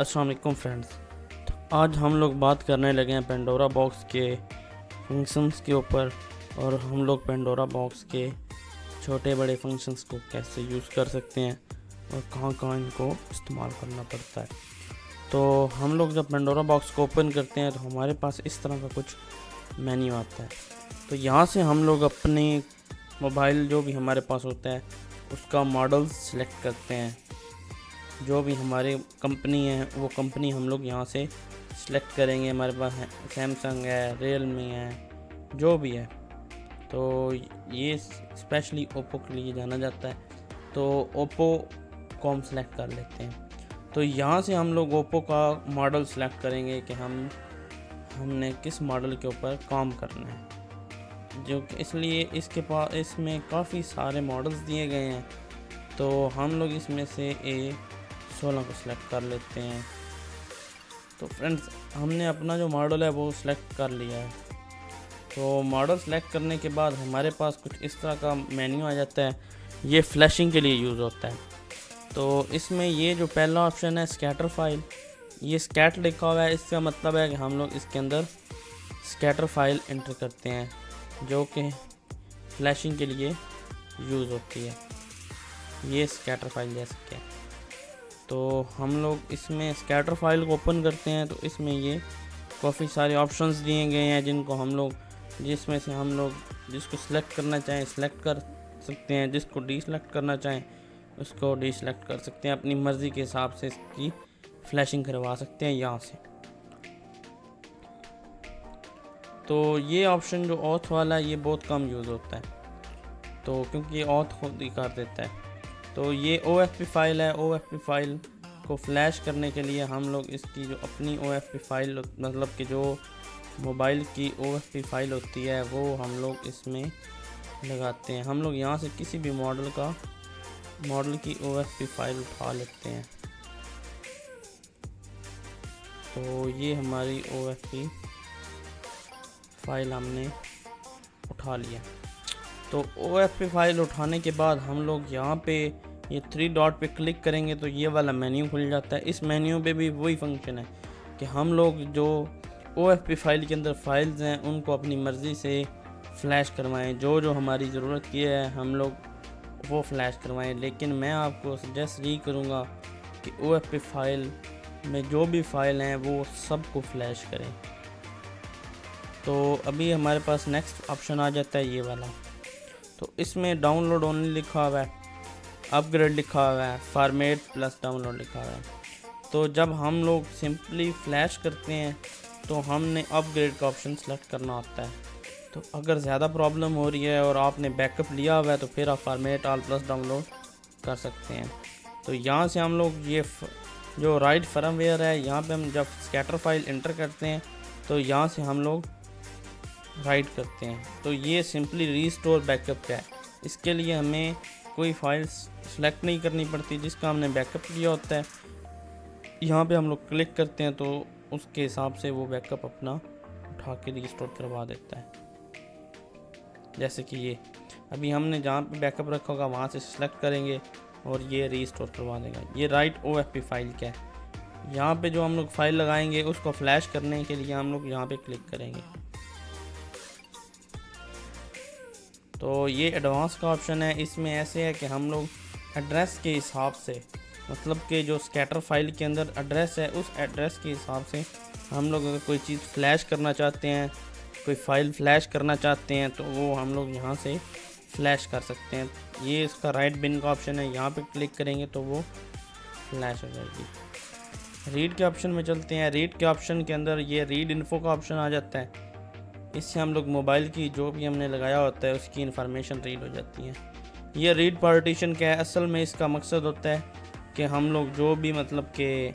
अस्सलाम वालेकुम फ्रेंड्स। आज हम लोग बात करने लगे हैं पेंडोरा बॉक्स के फंक्शंस के ऊपर और हम लोग पेंडोरा बॉक्स के छोटे बड़े फंक्शंस को कैसे यूज़ कर सकते हैं और कहाँ कहाँ इनको इस्तेमाल करना पड़ता है। तो हम लोग जब पेंडोरा बॉक्स को ओपन करते हैं तो हमारे पास इस तरह का कुछ मेन्यू आता है। तो यहाँ से हम लोग अपने मोबाइल जो भी हमारे पास होता है उसका मॉडल सेलेक्ट करते हैं। जो भी हमारी कंपनी है वो कंपनी हम लोग यहाँ से सिलेक्ट करेंगे। हमारे पास है सैमसंग है, रियलमी है, जो भी है। तो ये स्पेशली ओप्पो के लिए जाना जाता है, तो ओप्पो को हम सेलेक्ट कर लेते हैं। तो यहाँ से हम लोग ओप्पो का मॉडल सेलेक्ट करेंगे कि हमने किस मॉडल के ऊपर काम करना है, जो इसलिए इसके पास इसमें काफ़ी सारे मॉडल्स दिए गए हैं। तो हम लोग इसमें से A16 को सिलेक्ट कर लेते हैं। तो फ्रेंड्स, हमने अपना जो मॉडल है वो सिलेक्ट कर लिया है। तो मॉडल सेलेक्ट करने के बाद हमारे पास कुछ इस तरह का मेन्यू आ जाता है। ये फ्लैशिंग के लिए यूज़ होता है। तो इसमें ये जो पहला ऑप्शन है स्कैटर फाइल, ये स्कैट लिखा हुआ है। इसका मतलब है कि हम लोग इसके अंदर स्कैटर फाइल एंटर करते हैं जो कि फ्लैशिंग के लिए यूज़ होती है। ये स्कैटर फाइल जैसे क्या, तो हम लोग इसमें स्कैटर फाइल को ओपन करते हैं। तो इसमें ये काफ़ी सारे ऑप्शंस दिए गए हैं जिनको हम लोग जिसमें से हम लोग जिसको सिलेक्ट करना चाहें सिलेक्ट कर सकते हैं, जिसको डीसेलेक्ट करना चाहें उसको डीसेलेक्ट कर सकते हैं। अपनी मर्ज़ी के हिसाब से इसकी फ्लैशिंग करवा सकते हैं यहाँ से। तो ये ऑप्शन जो ऑथ वाला है ये बहुत कम यूज़ होता है, तो क्योंकि ये ऑथ खुद ही कर देता है। तो ये OFP फाइल है। OFP फाइल को फ्लैश करने के लिए हम लोग इसकी जो अपनी OFP फाइल मतलब कि जो मोबाइल की OFP फाइल होती है वो हम लोग इसमें लगाते हैं। हम लोग यहाँ से किसी भी मॉडल की OFP फाइल उठा लेते हैं। तो ये हमारी OFP फाइल हमने उठा लिया। तो OFP फाइल उठाने के बाद हम लोग यहाँ पे ये 3 डॉट पे क्लिक करेंगे तो ये वाला मेन्यू खुल जाता है। इस मेन्यू पे भी वही फंक्शन है कि हम लोग जो OFP फाइल के अंदर फाइल्स हैं उनको अपनी मर्ज़ी से फ़्लैश करवाएं। जो हमारी ज़रूरत की है हम लोग वो फ़्लैश करवाएं। लेकिन मैं आपको सजेस्ट यही करूँगा कि OFP फाइल में जो भी फ़ाइल हैं वो सबको फ़्लैश करें। तो अभी हमारे पास नेक्स्ट ऑप्शन आ जाता है ये वाला। तो इसमें डाउनलोड ओनली लिखा हुआ है, अपग्रेड लिखा हुआ है, फॉर्मेट प्लस डाउनलोड लिखा हुआ है। तो जब हम लोग सिंपली फ्लैश करते हैं तो हमने अपग्रेड का ऑप्शन सेलेक्ट करना होता है। तो अगर ज़्यादा प्रॉब्लम हो रही है और आपने बैकअप लिया हुआ है तो फिर आप फॉर्मेट ऑल प्लस डाउनलोड कर सकते हैं। तो यहाँ से हम लोग ये जो राइट फर्मवेयर है यहाँ पे हम जब स्कैटर फाइल एंटर करते हैं तो यहाँ से हम लोग राइट करते हैं। तो ये सिंपली रीस्टोर बैकअप का है। इसके लिए हमें कोई फाइल सेलेक्ट नहीं करनी पड़ती जिसका हमने बैकअप लिया होता है। यहाँ पे हम लोग क्लिक करते हैं तो उसके हिसाब से वो बैकअप अपना उठा के रीस्टोर करवा देता है। जैसे कि ये अभी हमने जहाँ पे बैकअप रखा होगा वहाँ से सिलेक्ट करेंगे और ये रीस्टोर करवा देगा। ये राइट OFP फाइल क्या है। यहाँ पे जो हम लोग फाइल लगाएंगे उसको फ्लैश करने के लिए हम लोग यहाँ पे क्लिक करेंगे। तो ये एडवांस का ऑप्शन है। इसमें ऐसे है कि हम लोग एड्रेस के हिसाब से मतलब कि जो स्कैटर फाइल के अंदर एड्रेस है उस एड्रेस के हिसाब से हम लोग अगर कोई चीज़ फ्लैश करना चाहते हैं, कोई फ़ाइल फ्लैश करना चाहते हैं तो वो हम लोग यहाँ से फ्लैश कर सकते हैं। ये इसका राइट बिन का ऑप्शन है, यहाँ पे क्लिक करेंगे तो वो फ्लैश हो जाएगी। रीड के ऑप्शन में चलते हैं। रीड के ऑप्शन के अंदर ये रीड इन्फो का ऑप्शन आ जाता है। इससे हम लोग मोबाइल की जो भी हमने लगाया होता है उसकी इन्फॉर्मेशन रीड हो जाती है। ये रीड पार्टीशन क्या है, असल में इसका मकसद होता है कि हम लोग जो भी मतलब कि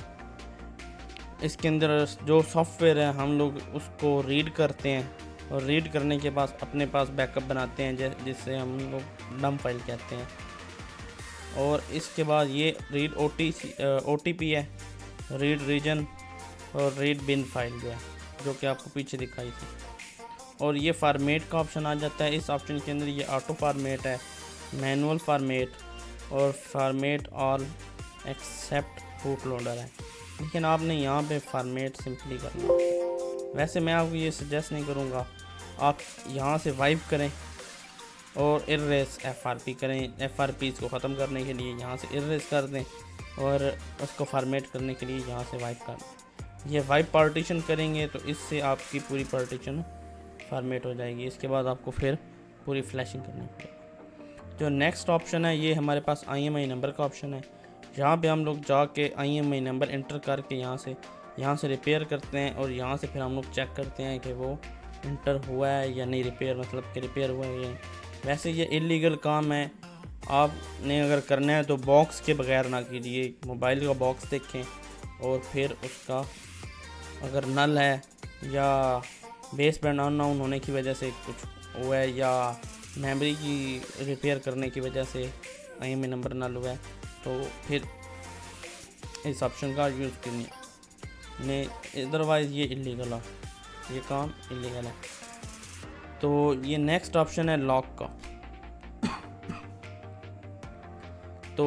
इसके अंदर जो सॉफ्टवेयर है हम लोग उसको रीड करते हैं और रीड करने के बाद अपने पास बैकअप बनाते हैं जिससे हम लोग डम फाइल कहते हैं। और इसके बाद ये रीड OTP है, रीड रीजन और रीड बिन फाइल जो कि आपको पीछे दिखाई थी। और ये फॉर्मेट का ऑप्शन आ जाता है। इस ऑप्शन के अंदर ये ऑटो फॉर्मेट है, मैनुअल फॉर्मेट और format all except boot loader है। लेकिन आपने यहाँ पे फॉर्मेट सिंपली करना है। वैसे मैं आपको ये सजेस्ट नहीं करूँगा, आप यहाँ से वाइप करें और इरेज FRP करें। FRPs को ख़त्म करने के लिए यहाँ से इरेज कर दें और उसको फॉर्मेट करने के लिए यहाँ से वाइप कर दें। ये वाइप पार्टीशन करेंगे तो इससे आपकी पूरी पार्टीशन फॉर्मेट हो जाएगी। इसके बाद आपको फिर पूरी फ्लैशिंग करनी पड़ेगी। जो नेक्स्ट ऑप्शन है ये हमारे पास IMEI नंबर का ऑप्शन है। यहाँ पे हम लोग जाके IMEI नंबर इंटर करके यहाँ से रिपेयर करते हैं और यहाँ से फिर हम लोग चेक करते हैं कि वो इंटर हुआ है या नहीं, रिपेयर मतलब कि रिपेयर हुआ है या नहीं। वैसे ये इलीगल काम है, आपने अगर करना है तो बॉक्स के बगैर ना कीजिए। मोबाइल का बॉक्स देखें और फिर उसका अगर नल है या बेस बैंड अननाउन होने की वजह से कुछ हुआ है या मेमोरी की रिपेयर करने की वजह से IMEI नंबर नल हुआ है तो फिर इस ऑप्शन का यूज़ करनी नहीं, अदरवाइज़ ये इलीगल है, ये काम इलीगल है। तो ये नेक्स्ट ऑप्शन है लॉक का। तो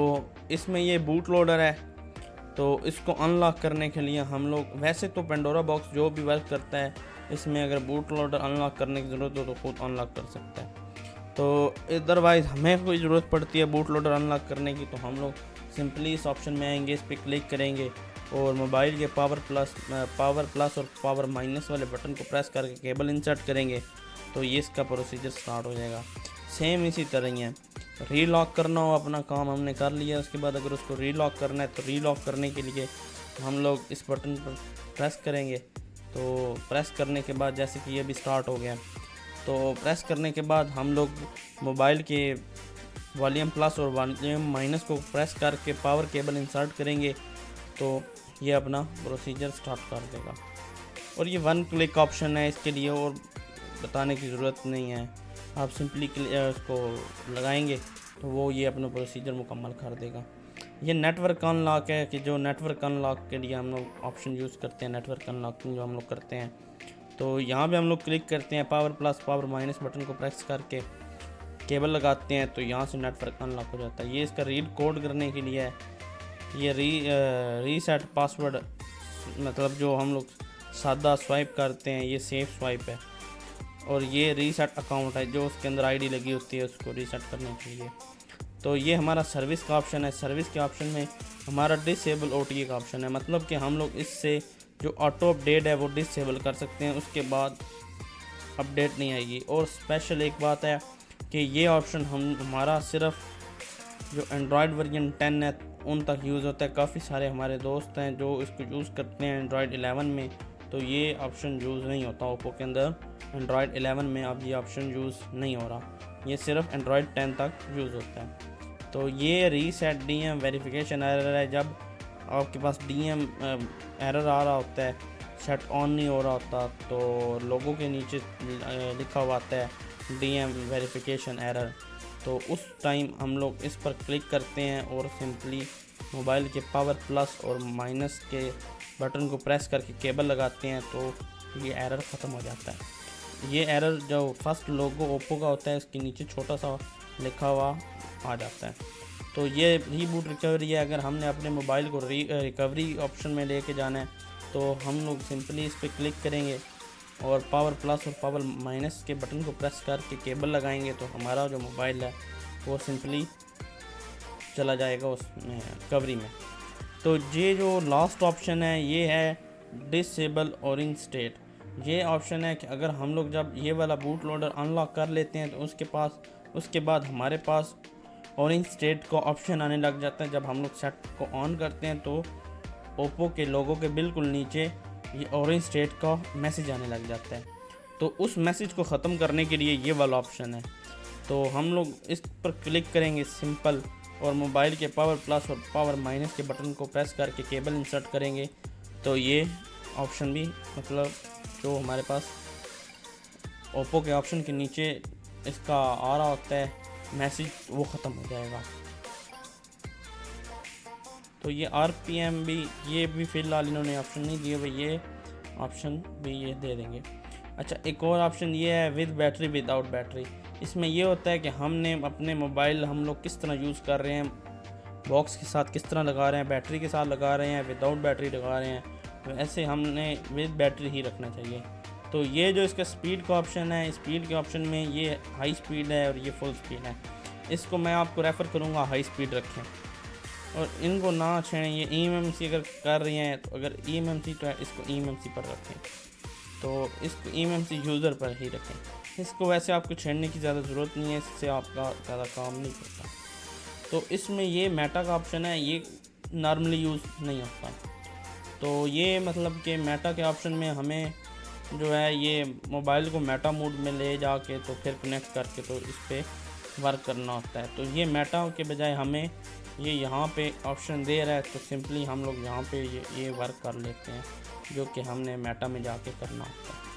इसमें ये बूट लोडर है, तो इसको अनलॉक करने के लिए हम लोग, वैसे तो पेंडोरा बॉक्स जो भी वर्क करता है इसमें अगर बूट लोडर अनलॉक करने की ज़रूरत हो तो खुद अनलॉक कर सकता है। तो अदरवाइज़ हमें कोई ज़रूरत पड़ती है बूट लोडर अनलॉक करने की तो हम लोग सिंपली इस ऑप्शन में आएंगे, इस पर क्लिक करेंगे और मोबाइल के पावर प्लस और पावर माइनस वाले बटन को प्रेस करके केबल इंसर्ट करेंगे तो ये इसका प्रोसीजर स्टार्ट हो जाएगा। सेम इसी तरह ही है, रीलॉक करना हो अपना काम हमने कर लिया, उसके बाद अगर उसको रीलॉक करना है तो रीलॉक करने के लिए हम लोग इस बटन पर प्रेस करेंगे। तो प्रेस करने के बाद जैसे कि ये भी स्टार्ट हो गया, तो प्रेस करने के बाद हम लोग मोबाइल के वॉल्यूम प्लस और वॉल्यूम माइनस को प्रेस करके पावर केबल इंसर्ट करेंगे तो ये अपना प्रोसीजर स्टार्ट कर देगा। और ये 1 क्लिक ऑप्शन है, इसके लिए और बताने की ज़रूरत नहीं है, आप सिंपली उसको लगाएंगे तो वो ये अपना प्रोसीजर मुकम्मल कर देगा। ये नेटवर्क अनलॉक है कि जो नेटवर्क अनलॉक के लिए हम लोग ऑप्शन यूज़ करते हैं, नेटवर्क अनलॉकिंग जो हम लोग करते हैं। तो यहाँ पे हम लोग क्लिक करते हैं, power plus power minus button को प्रेस करके केबल लगाते हैं तो यहाँ से नेटवर्क अनलॉक हो जाता है। ये इसका रीड कोड करने के लिए है, ये रीसेट पासवर्ड मतलब जो हम लोग सादा स्वाइप करते हैं ये सेफ स्वाइप है, और ये रीसेट अकाउंट है जो उसके अंदर आईडी लगी होती है उसको रीसेट करने के लिए। तो ये हमारा सर्विस का ऑप्शन है। सर्विस के ऑप्शन में हमारा डिसेबल OTA का ऑप्शन है, मतलब कि हम लोग इससे जो ऑटो अपडेट है वो डिसेबल कर सकते हैं, उसके बाद अपडेट नहीं आएगी। और स्पेशल एक बात है कि ये ऑप्शन हमारा सिर्फ जो एंड्रॉयड वर्जन 10 है उन तक यूज़ होता है। काफ़ी सारे हमारे दोस्त हैं जो इसको यूज़ करते हैं एंड्रॉयड 11 में, तो ये ऑप्शन यूज़ नहीं होता ओप्पो के अंदर। एंड्रॉयड 11 में अब ये ऑप्शन यूज़ नहीं हो रहा, ये सिर्फ एंड्रॉयड 10 तक यूज़ होता है। तो ये रीसेट DM वेरिफिकेशन एरर है, जब आपके पास DM एरर आ रहा होता है, सेट ऑन नहीं हो रहा होता, तो लोगों के नीचे लिखा हुआ आता है DM वेरिफिकेशन एरर, तो उस टाइम हम लोग इस पर क्लिक करते हैं और सिंपली मोबाइल के पावर प्लस और माइनस के बटन को प्रेस करके केबल लगाते हैं तो ये एरर ख़त्म हो जाता है। ये एरर जो फर्स्ट लोगो ओप्पो का होता है इसके नीचे छोटा सा लिखा हुआ आ जाता है। तो ये रीबूट रिकवरी है। अगर हमने अपने मोबाइल को रिकवरी ऑप्शन में लेके जाना है तो हम लोग सिंपली इस पर क्लिक करेंगे और पावर प्लस और पावर माइनस के बटन को प्रेस करके केबल लगाएंगे तो हमारा जो मोबाइल है वो सिंपली चला जाएगा उसमें रिकवरी में। तो ये जो लास्ट ऑप्शन है ये है डिसेबल ऑरेंज स्टेट। ये ऑप्शन है कि अगर हम लोग जब ये वाला बूट लोडर अनलॉक कर लेते हैं तो उसके बाद हमारे पास ऑरेंज स्टेट का ऑप्शन आने लग जाता है। जब हम लोग सेट को ऑन करते हैं तो ओप्पो के लोगो के बिल्कुल नीचे ये ऑरेंज स्टेट का मैसेज आने लग जाता है। तो उस मैसेज को ख़त्म करने के लिए ये वाला ऑप्शन है, तो हम लोग इस पर क्लिक करेंगे सिंपल और मोबाइल के पावर प्लस और पावर माइनस के बटन को प्रेस करके केबल इंसर्ट करेंगे तो ये ऑप्शन भी मतलब जो हमारे पास ओप्पो के ऑप्शन के नीचे इसका आ रहा होता है मैसेज वो ख़त्म हो जाएगा। तो ये RPM भी ये भी फ़िलहाल इन्होंने ऑप्शन नहीं दिए भाई, ये ऑप्शन भी ये दे देंगे। अच्छा, एक और ऑप्शन ये है विद बैटरी विदाउट बैटरी। इसमें ये होता है कि हमने अपने मोबाइल हम लोग किस तरह यूज़ कर रहे हैं, बॉक्स के साथ किस तरह लगा रहे हैं, बैटरी के साथ लगा रहे हैं, विदाउट बैटरी लगा रहे हैं, तो ऐसे हमने विद बैटरी ही रखना चाहिए। तो ये जो इसका स्पीड का ऑप्शन है, स्पीड के ऑप्शन में ये हाई स्पीड है और ये फुल स्पीड है। इसको मैं आपको रेफ़र करूँगा हाई स्पीड रखें और इनको ना छेड़ें। ये eMMC अगर कर रही हैं तो अगर eMMC तो इसको eMMC पर रखें, तो इसको eMMC यूज़र पर ही रखें। इसको वैसे आपको छेड़ने की ज़्यादा ज़रूरत नहीं है, इससे आपका ज़्यादा काम नहीं करता। तो इसमें ये मेटा का ऑप्शन है, ये नॉर्मली यूज़ नहीं होता। तो ये मतलब कि मेटा के ऑप्शन में हमें जो है ये मोबाइल को मेटा मोड में ले जाके तो फिर कनेक्ट करके तो इस पर वर्क करना होता है। तो ये मेटा के बजाय हमें ये यहाँ पे ऑप्शन दे रहा है, तो सिंपली हम लोग यहाँ पे ये वर्क कर लेते हैं, जो कि हमने मेटा में जाके करना होता है।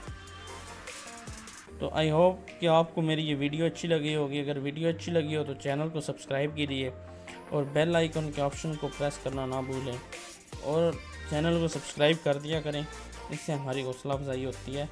तो आई होप कि आपको मेरी ये वीडियो अच्छी लगी होगी। अगर वीडियो अच्छी लगी हो तो चैनल को सब्सक्राइब कीजिए और बेल आइकन के ऑप्शन को प्रेस करना ना भूलें और चैनल को सब्सक्राइब कर दिया करें, इससे हमारी हौसला अफजाई होती है।